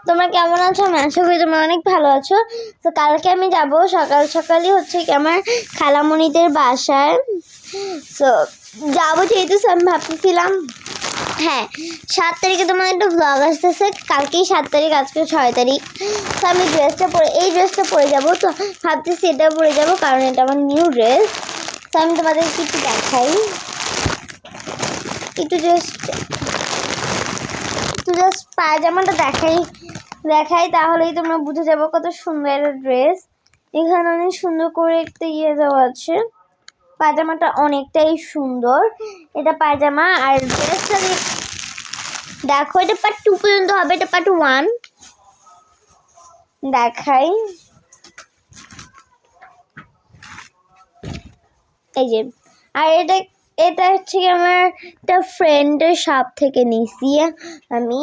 তোমরা কেমন আছো? আমি আশা করি তোমরা অনেক ভালো আছো। তো কালকে আমি যাব সকাল সকালই হচ্ছে কি আমার খালামণিদের বাসায়। তো যাবো যেহেতু আমি ভাবতেছিলাম হ্যাঁ 7 তারিখে তোমার একটা ব্লগ আসতেছে, কালকেই 7 তারিখ, আজকে 6 তারিখ। তো আমি এই ড্রেসটা পরে যাবো। তো ভাবতেছি এটা পরে যাবো কারণ এটা আমার নিউ ড্রেস। তো আমি তোমাদেরকে একটু দেখাই, একটু জাস্ট পায়জামাটা দেখাই তাহলেই তোমরা বুঝে যাবো কত সুন্দর ড্রেস। এখানে অনেক সুন্দর করে একটা দেওয়া আছে। পায়জামাটা অনেকটাই সুন্দর, এটা পায়জামা। আর ড্রেসটা দেখো, এটা পার্ট 2 পর্যন্ত হবে, এটা পার্ট 1 দেখাই। এই যে, আর এটা হচ্ছে আমার একটা ফ্রেন্ডের শপ থেকে নিছি আমি।